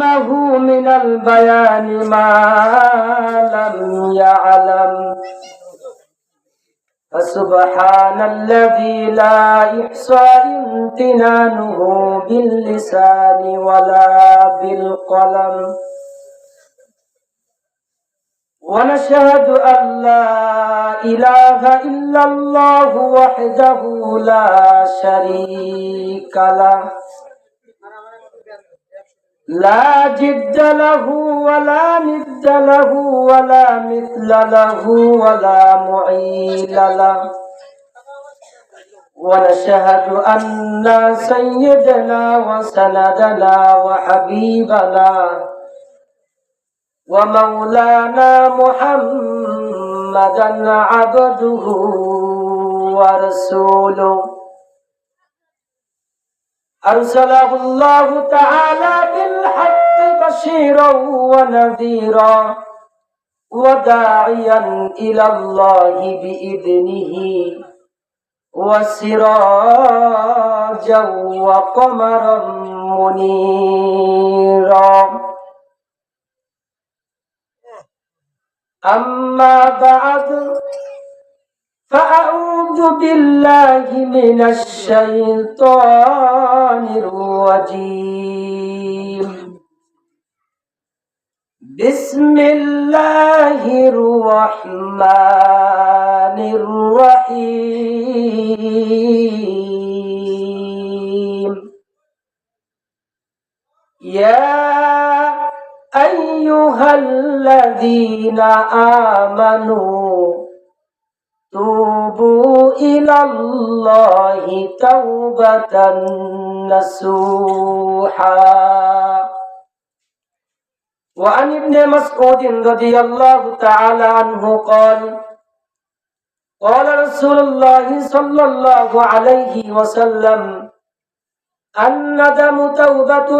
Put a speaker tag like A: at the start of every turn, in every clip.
A: علمه من البيان ما لم يعلم فسبحان الذي لا يحصى امتنانه باللسان ولا بالقلم ونشهد أن لا إله إلا الله وحده لا شريك له لا جد له ولا ند له ولا مثل له ولا معيل له ونشهد أن سيدنا وسندنا وحبيبنا ومولانا محمدا عبده ورسوله أرسله الله تعالى بالحق بشيرا ونذيرا وداعيا إلى الله بإذنه وسراجا وقمرا منيرا أما بعد فأعوذ بالله من الشيطان الرجيم بسم الله الرحمن الرحيم يا أيها الذين آمنوا توبوا إلى الله توبة نصوحا وعن ابن مسعود رضي الله تعالى عنه قال قال رسول الله صلى الله عليه وسلم الندم توبة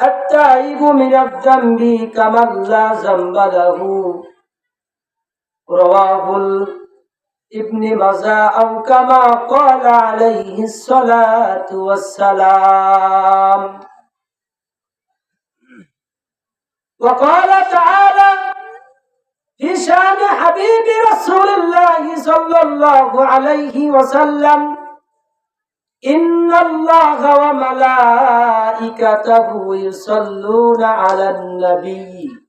A: التائب من الذنب كمن لا ذنب له رواه ابن ماجه أو كما قال عليه الصلاة والسلام وقال تعالى في شان حبيب رسول الله صلى الله عليه وسلم إن الله وملائكته يصلون على النبي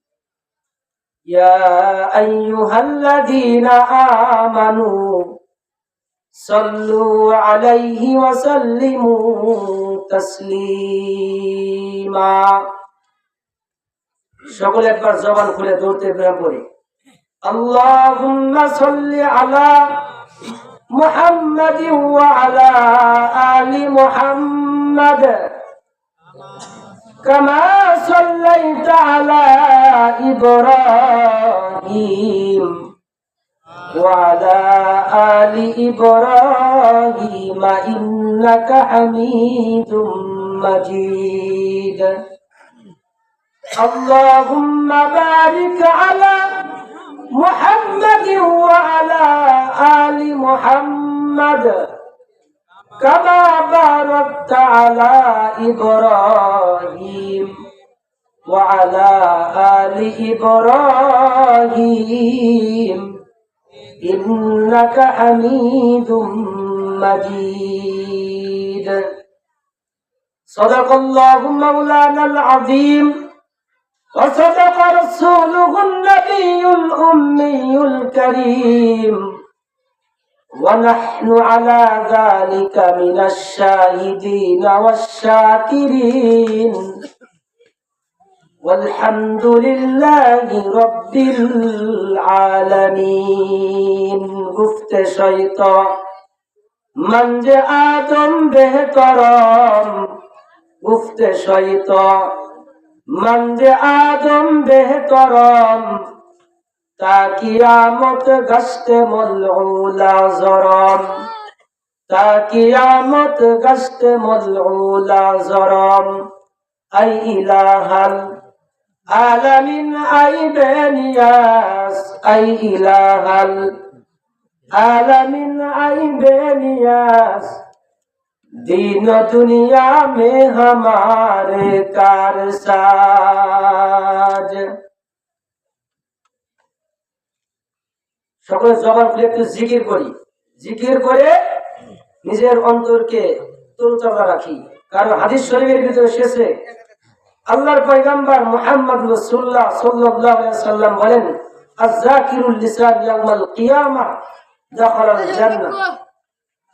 A: يا أيها الذين آمنوا صلوا عليه وسلموا تسليما সকলে একবার জবান খুলে দৌড়তে বের পড়ি আল্লাহুম্মা সাল্লি আলা محمد وعلى آل محمد كما صليت على إبراهيم وعلى آل إبراهيم إنك حميد مجيد اللهم بارك على محمد وعلى آل محمد كما باركت على إبراهيم وعلى آل إبراهيم إنك حميد مجيد صدق الله مولانا العظيم وصدق رسوله النبي الأمي الكريم ونحن على ذلك من الشاهدين والشاكرين والحمد لله رب العالمين گفت شیطان من جه آدم بهترم گفت شیطان من جه آدم بهترم تا قیامت گشت ملعولا زرم تا قیامت گشت ملعولا زرم ای الہ العالمین ای بنیاس ای الہ العالمین ای بنیاس दीन दुनिया में हमारे कारसाज। সকলে জবান খুলে একটু জিকির করি, জিকির করে নিজের অন্তরকে তরতাজা রাখি। কারণ হাদিস শরীফের ভিতরে এসেছে আল্লাহর পয়গম্বর মুহাম্মদ রাসূলুল্লাহ সাল্লাল্লাহু আলাইহি ওয়াসাল্লাম বলেন, আয-যাকিরুল লিসান ইয়াউমাল কিয়ামাহ দাখালাল জান্নাহ।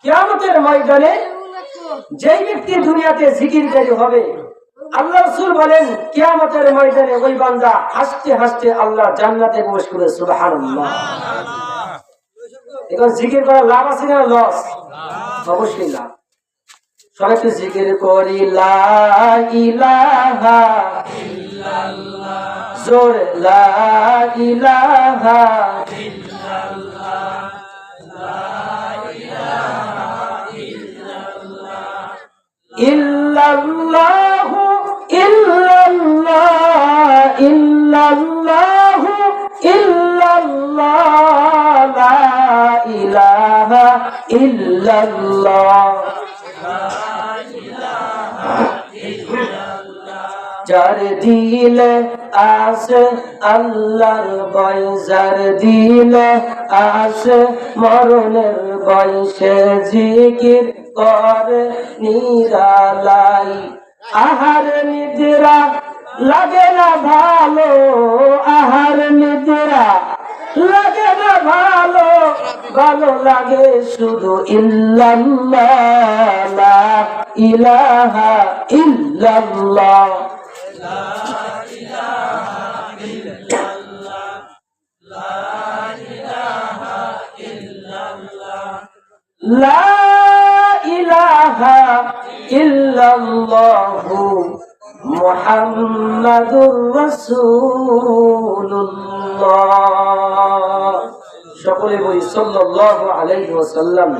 A: কিয়ামতের ময়দানে যেই ব্যক্তি দুনিয়াতে জিকিরকারী হবে, আল্লাহ রাসূল বলেন কিয়ামতের ময়দানে ওই বান্দা হাসতে হাসতে আল্লাহর জান্নাতে প্রবেশ করবে। সুবহানাল্লাহ। এখন জিকির করার লাভ আছে না লস? অবশ্যই লাভ। সবাই একটু জিকির করি, লা ইলাহা ইল্লাল্লাহ, জোরে লা ইলাহা ইল্লাল্লাহ, লা ইলাহা ইল্লাল্লাহ, ইল্লাল্লাহু ইল্লাল্লাহ, ইল্লাল্লাহু ইল্লাল্লাহ, লা ইলাহা ইল্লাল্লাহ। যার দিলে আসে আল্লাহর ভয়, যার দিলে আসে মরণের ভয়, সে জিকির করে নিরালাই। আহার নিদ্রা লাগে না ভালো, আহার নিদ্রা লাগে না ভালো, ভালো লাগে শুধু ইল্লাল্লাহ, লা ইলাহা ইল্লাল্লাহ, লা ইলাহা ইল্লাল্লাহ, লা ইলাহা ইল্লাল্লাহ, লা ইলাহা ইল্লাল্লাহু মুহাম্মাদুর রাসূলুল্লাহ। সকলে বলি সাল্লাল্লাহু আলাইহি ওয়াসাল্লাম।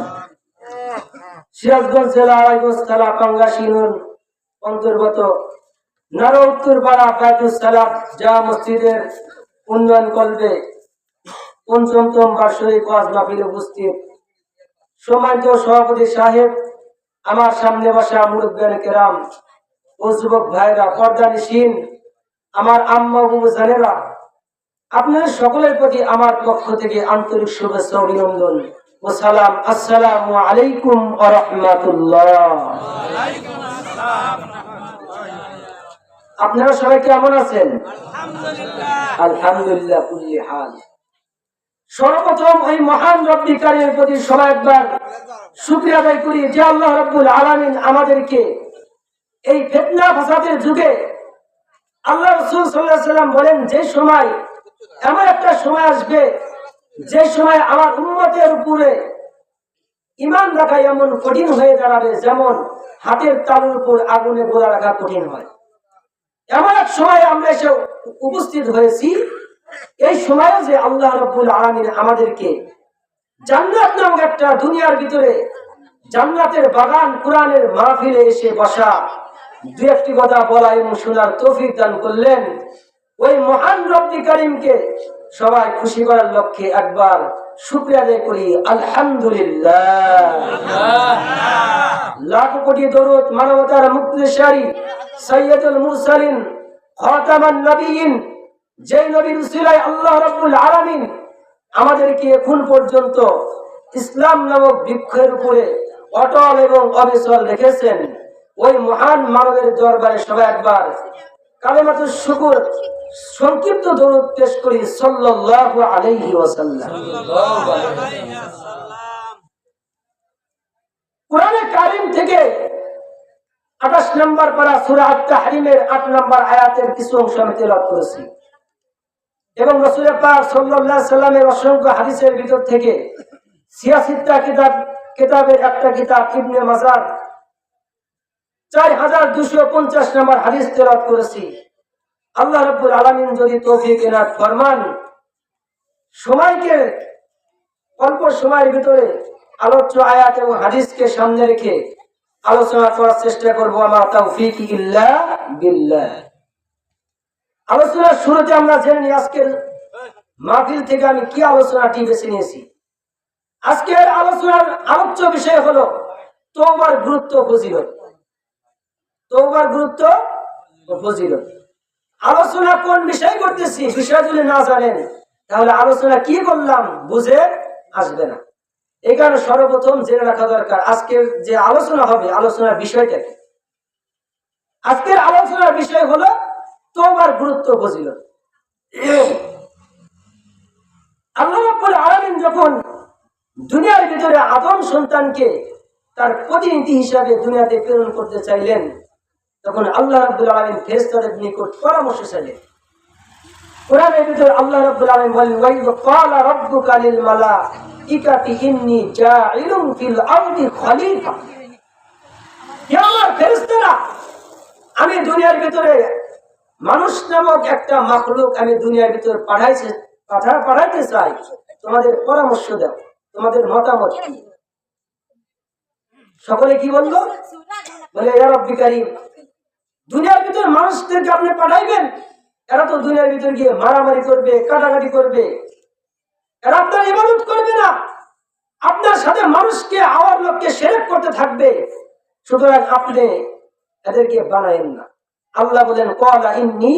A: সিরাজগঞ্জ জেলা আড়াইগঞ্জ থানা পাঙ্গাসী ইউনিয়ন অন্তর্গত নারো উত্তরপাড়া বায়তুস সালাত যা মসজিদের উন্নয়ন কল্পে পঞ্চমতম বার্ষিক ওয়াজ মাহফিলে উপস্থিত সম্মানিত সভাপতি সাহেব, আমার সামনে বসা মুরব্বিয়ান কেরাম ও যুবক ভাইরা, পর্দানিশীন আমার আম্মা বাবু জানেরা, আপনাদের সকলের প্রতি আমার পক্ষ থেকে আন্তরিক শুভেচ্ছা অভিনন্দন ও সালাম। আসসালামু আলাইকুম ওয়া রাহমাতুল্লাহ। আপনারা সবাই কেমন আছেন? আলহামদুলিল্লাহ কুল্লি হাল। সর্বপ্রথম এই মহান রব্বুল কারীমের প্রতি সবাই একবার শুকরিয়া আদায় করি যে আল্লাহ রাব্বুল আলামিন আমাদেরকে এই ফিতনা ফাসাদের যুগে, আল্লাহ রাসূল সাল্লাল্লাহু আলাইহি ওয়াসাল্লাম বলেন যে সময় এমন একটা সময় আসবে যে সময় আমার উম্মতের উপরে ঈমান রাখা এমন কঠিন হয়ে দাঁড়াবে যেমন হাতের তালুর উপর আগুনে গোলা রাখা কঠিন হয়। এমন এক সময় আমরা এসে উপস্থিত হয়েছি। এই সময়ে যে আল্লাহ রাব্বুল আলামিন আমাদেরকে জান্নাত নামক একটা দুনিয়ার ভিতরে জান্নাতের বাগান কোরআনের মাহফিলে এসে বসা, দু একটি কথা বলা এবং শোনার তৌফিক দান করলেন। ওই মহান রব্বুল কারীমকে সবাই খুশি করার লক্ষ্যে একবার শুকরিয়া আদায় করি আলহামদুলিল্লাহ। লাখ কোটি দরুদ মানবতার মুক্তশালী সাইয়্যিদুল মুরসালিন খাতামান নবিয়্যিন, যে নবীর উসিলায় আল্লাহ রাব্বুল আলামিন আমাদেরকে এখন পর্যন্ত ইসলাম নামক বৃক্ষের উপরে অটল এবং অবিচল রেখেছেন। ওই মহান মানবের দরবারে সবাই একবার কালেমাতুশ শুকর সংক্ষিপ্ত দরুদ পেশ করি সাল্লাল্লাহু আলাইহি ওয়াসাল্লাম। কোরআনে কারীম থেকে 28 নম্বর পারা সূরা আত-তাহরিমের 8 নম্বর আয়াতের কিছু অংশ আমি তেলাওয়াত করেছি এবং রাসূল পাক সাল্লাল্লাহু আলাইহি সাল্লামের অসংখ্য হাদিসের ভিতর থেকে 86টা কিতাবের একটা কিতাব ইবনে মাজাহ 4250 নম্বর হাদিস তেলাওয়াত করেছি। আল্লাহ রাব্বুল আলামিন যদি তৌফিক এনায়েত ফরমান, সময়কে অল্প সময়ের ভিতরে আলোচ্য আয়াত এবং হাদিসকে সামনে রেখে আলোচনা করার চেষ্টা করব। আমা তাওফীক ইল্লা বিল্লাহ। আলোচনার শুরুতে আমরা জেনে নিই আজকের মাহফিল থেকে আমি কি আলোচনাটি বেছে নিয়েছি। আজকের আলোচনার আলোচ্য বিষয় হলো তওবার গুরুত্ব ও ফজিলত। তওবার গুরুত্ব ও ফজিলত। আলোচনা কোন বিষয় করতেছি, বিষয় যদি না জানেন তাহলে আলোচনা কি করলাম বুঝে আসবে না। এই কারণে সর্বপ্রথম জেনে রাখা দরকার আজকের যে আলোচনা হবে, আলোচনার বিষয়টা কি। আজকের আলোচনার বিষয় হলো তওবার গুরুত্ব ও ফজিলত। আল্লাহ রাব্বুল আলামিন যখন দুনিয়ার ভিতরে আদম সন্তানকে তার প্রতিনিধি হিসাবে দুনিয়াতে প্রেরণ করতে চাইলেন, তখন আল্লাহ রাব্বুল আলামিন ফেরেশতাদের নিকট পরামর্শ চাইলেন। কোরআনের ভিতরে আল্লাহ রাব্বুল আলামিন বলেন, ওয়াইদ ক্বালা রাব্বুকা লিল মালাইকাতি ইন্নী জাইলুন ফিল আরদি খলিফা। হে আমার ফেরেশতারা, আমি দুনিয়ার ভিতরে মানুষ নামক একটা মাখলুক আমি দুনিয়ার ভিতরে পাঠাইতে চাই, তোমাদের পরামর্শ দাও, তোমাদের মতামত কি। সকলে কি বললো? বলে, ইয়া রাব্বি কারীম, দুনিয়ার ভিতরে মানুষদেরকে আপনি পাঠাইবেন, এরা তো দুনিয়ার ভিতরে গিয়ে মারামারি করবে, কাটাকাটি করবে, এরা আপনার ইবাদত করবে না, আপনার সাথে মানুষকে আওয়ার লোককে শিরক করতে থাকবে, সুতরাং আপনি এদেরকে বানায়েন না। আল্লাহ বলেন, ক্বালা ইন্নী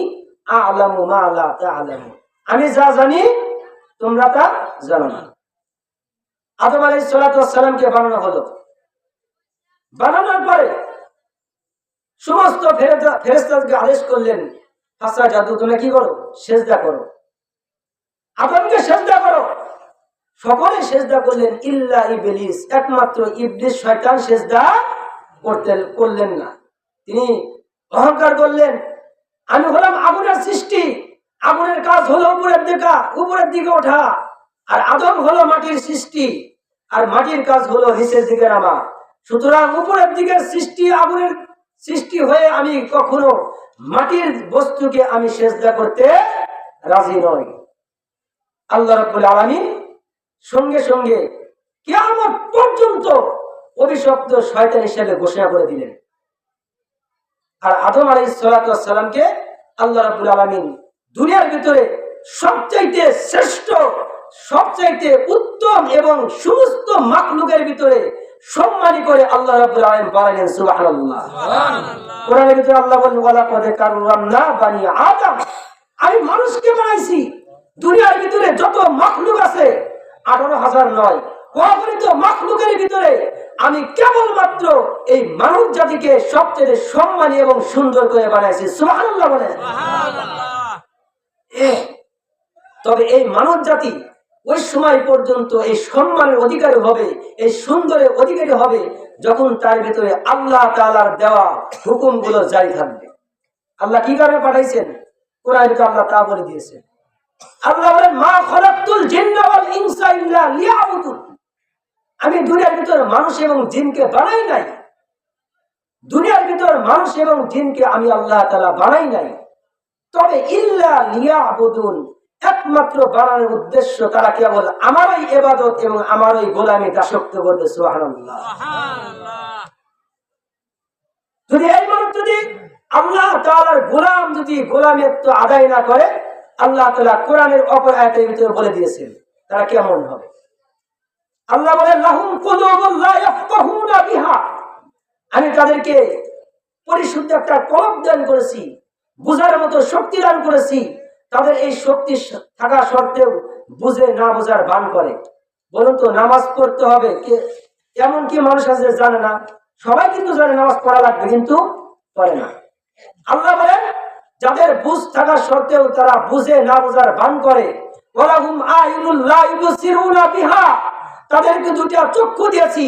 A: আ'লামু মা লা তা'লামুন, আমি যা জানি তোমরা তা জানো না। আদম আলাইহিস সালাতু ওয়াস সালামকে বানানো হলো। বানানোর পরে সমস্ত ফেরেশতাদেরকে আদেশ করলেন, ফাসজাদু, তোমরা কি করো? সেজদা করো, আদমকে সেজদা করো। সকলে সেজদা করলেন ইল্লা ইবলিস, একমাত্র ইবলিস শয়তান সেজদা করলেন না। তিনি অহংকার করলেন, আমি হলাম আগুনের সৃষ্টি, আগুনের কাজ হলো উপরের দিকে ওঠা, আর আদম হলো মাটির সৃষ্টি, আর মাটির কাজ হলো নিচের দিকে নামা। সুতরাং উপরের দিকের সৃষ্টি, আগুনের সৃষ্টি হয়ে আমি কখনো মাটির বস্তুকে আমি সেজদা করতে রাজি নই। আল্লাহ রাব্বুল আলামিন সঙ্গে সঙ্গে কিয়ামত পর্যন্ত অভিশপ্ত শয়তান হিসেবে ঘোষণা করে দিলেন। আর আদম আলাইহিস সালাতু ওয়াস সালামকে আল্লাহ রাব্বুল আলামিন দুনিয়ার ভিতরে সবচাইতে শ্রেষ্ঠ, সবচাইতে উত্তম এবং সমস্ত মাখলুকের ভিতরে সম্মানী করে আল্লাহ রাব্বুল আলামিন বলেন সুবহানাল্লাহ। কোরআনের ভিতরে আল্লাহ বলেন, ওয়ালাকাদ কাররামনা বানি আদম, আমি মানুষকে বানাইছি। দুনিয়ার ভিতরে যত মাখলুক আছে 18,000 নয়, অগণিত মাখলুকের ভিতরে আমি কেবলমাত্র এই মানব জাতিকে সবচেয়ে সম্মানী এবং সুন্দর করে বানাইছি। সুবহানাল্লাহ বলেন। তবে এই মানব জাতি ওই সময় পর্যন্ত এই সম্মানের অধিকারী হবে, এই সুন্দরের অধিকারী হবে যখন তার ভিতরে আল্লাহ তাআলার দেওয়া হুকুমগুলো জারি থাকবে। আল্লাহ কি কারণে পাঠাইছেন? কোরআনে তো আল্লাহ তা বলে দিয়েছেন। আল্লাহ বলেন, মা খালাকতুল জিন্না ওয়াল ইনসা ইল্লা লিয়াবুদুন, আমি দুনিয়ার ভিতরে মানুষ এবং জিনকে বানাই নাই। দুনিয়ার ভিতর মানুষ এবং জিনকে আমি আল্লাহ তাআলা বানাই নাই, তবে ইল্লা লিয়াবুদুন, একমাত্র বানানোর উদ্দেশ্য তারা কেবল আমারই ইবাদত এবং আমারই গোলামি দাসত্ব করবে। সুবহানাল্লাহ। যদি এই মানুষ যদি আল্লাহ তাআলার গোলাম যদি গোলামিত্ব আদায় না করে, আল্লাহ তাআলা কোরআনের অপর আয়াতের ভিতরে বলে দিয়েছেন তারা কেমন হবে। আল্লাহ বলেন, লাহুম কুলুবুন লা ইয়াফকাহুনা বিহা, আমি তাদেরকে পরিশুদ্ধ একটা কলব দান করেছি, বুঝার মতো শক্তি দান করেছি। তাদের এই শক্তি থাকা সত্ত্বেও বুঝে না বোঝার ভান করে। বলুন তো, নামাজ পড়তে হবে, এমন কি মানুষ আছে জানে না? সবাই কিন্তু জানে নামাজ পড়া লাগবে, কিন্তু পড়ে না। আল্লাহ বলেন, যাদের বুঝ থাকা সত্ত্বেও তারা বুঝে না বোঝার ভান করে, ওয়ালাহুম আয়ুনুন লা ইউবসিরুনা বিহা, তাদেরকে দুইটা চক্ষু দিয়েছি,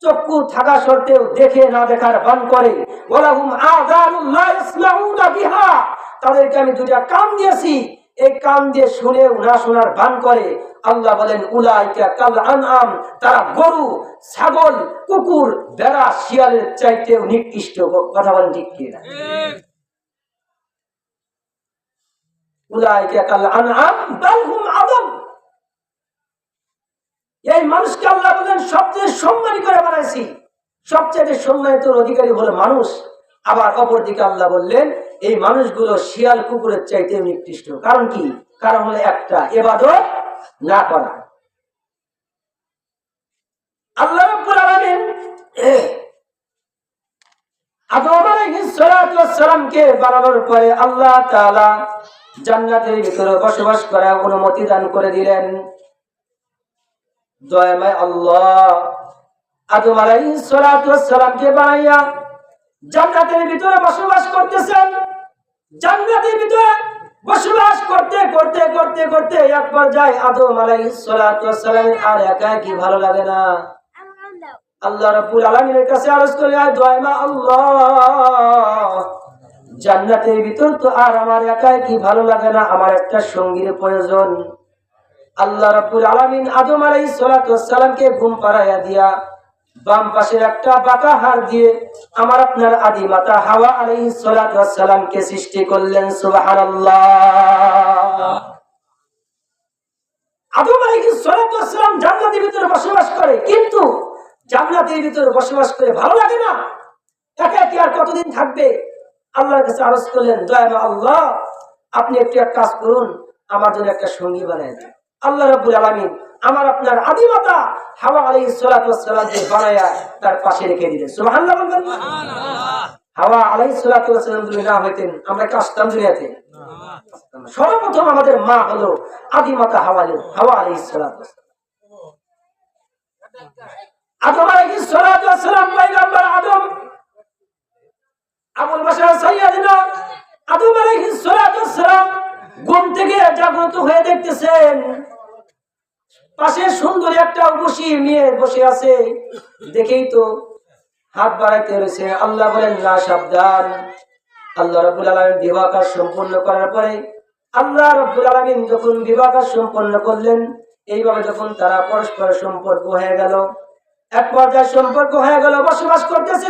A: চক্ষু থাকা সত্ত্বেও দেখে না দেখার ভান করে। ওয়ালাহুম আযানুন লা ইয়াসমাউনা বিহা, তাদেরকে আমি দুইটা কান দিয়েছি, এই কান দিয়ে শুনেও না শোনার ভান করে। আল্লাহ বলেন, উলাইকা কাল আনআম, তারা গরু, ছাগল, কুকুর, ভেড়া, শিয়ালের চাইতেও নিকৃষ্ট। কথা বলেন ঠিক কি না? উলাইকা কাল আনআম বাল হুম আযাম, এই মানুষকে আল্লাহ বলেন সবচেয়ে সম্মানী করে বানাইছি, সবচেয়ে সম্মানিত অধিকারী হলো মানুষ। আবার অপরদিকে আল্লাহ বললেন, এই মানুষগুলো শিয়াল কুকুরের চাইতে নিকৃষ্ট। কারণ কি? কারণ হলো একটা, ইবাদত না করা। আল্লাহ রাব্বুল আলামিন আদম আলাইহিস সালাতু ওয়াস সালামকে বানানোর পরে আল্লাহ তাআলা জান্নাতের ভিতরে বসবাস করার অনুমতি দান করে দিলেন। দয়াময় আল্লাহ আদম আলাইহিস সালাতু ওয়াস সালামকে বানাইয়া জান্নাতের ভিতরে বসবাস করতেছেন। জান্নাতের ভিতরে বসবাস করতে করতে করতে করতে এক পর্যায়ে আদম আলাইহিস সালাতু ওয়াস সালামের আর একা কি ভালো লাগে না। আল্লাহ রাব্বুল আলামিনের কাছে আরজ করে, দয়াময় আল্লাহ জান্নাতের ভিতর তো আর আমার একাই কি ভালো লাগে না, আমার একটা সঙ্গীর প্রয়োজন। আল্লাহ রাব্বুল আলামিন আদম আলাইহিস সালাতু ওয়াস সালামকে ঘুম পাড়াইয়া দিয়া বাম পাশের একটা বাঁকা হাড় দিয়ে আমার আপনার আদি মাতা হাওয়া আলাইহিস সালাতু ওয়াস সালামকে সৃষ্টি করলেন। সুবহানাল্লাহ। আদম আলাইহিস সালাতু ওয়াস সালাম জান্নাতের ভিতরে বসবাস করে, কিন্তু জান্নাতের ভিতরে বসবাস করে ভালো লাগে না। একা কি আর কতদিন থাকবে? আল্লাহর কাছে আরজ করলেন, দয়াময় আল্লাহ আপনি একটু এক কাজ করুন, আমার জন্য একটা সঙ্গী বানায় দেন। আল্লাহ রাব্বুল আলামিন আমার আপনার আদি মাতা হাওয়া আলাইহিস সালাতু ওয়াস সালামকে বানায়া তার পাশে রেখে দিলেন। সুবহানাল্লাহ বলবেন। হাওয়া আলাইহিস সালাতু ওয়াস সালাম যদি না হইতেন আমরা কি আসতাম দুনিয়াতে? সর্বপ্রথম আমাদের মা হলো আদি মাতা হাওয়া আলাইহিস সালাতু ওয়াস সালাম। আদম আলাইহিস সালাতু ওয়াস সালাম পয়গম্বর আদম আবুল বাশার সাইয়্যিদনা আদম আলাইহিস সালাতু ওয়াস সালাম ঘুম থেকে জাগ্রত হয়ে দেখতেছেন পাশে সুন্দর একটা উর্বশী মেয়ে বসে আছে। দেখেই তো হাত বাড়াইতে রয়েছে। আল্লাহ বলেন, না, সাবধান। আল্লাহ রাব্বুল আলামিন বিবাহ কাজ সম্পূর্ণ করার পরে আল্লাহ রাব্বুল আলামিন যখন বিবাহ কাজ সম্পন্ন করলেন, এইভাবে যখন তারা পরস্পর সম্পর্ক হয়ে গেল, এক পর্যায়ে সম্পর্ক হয়ে গেল, বসবাস করতেছে।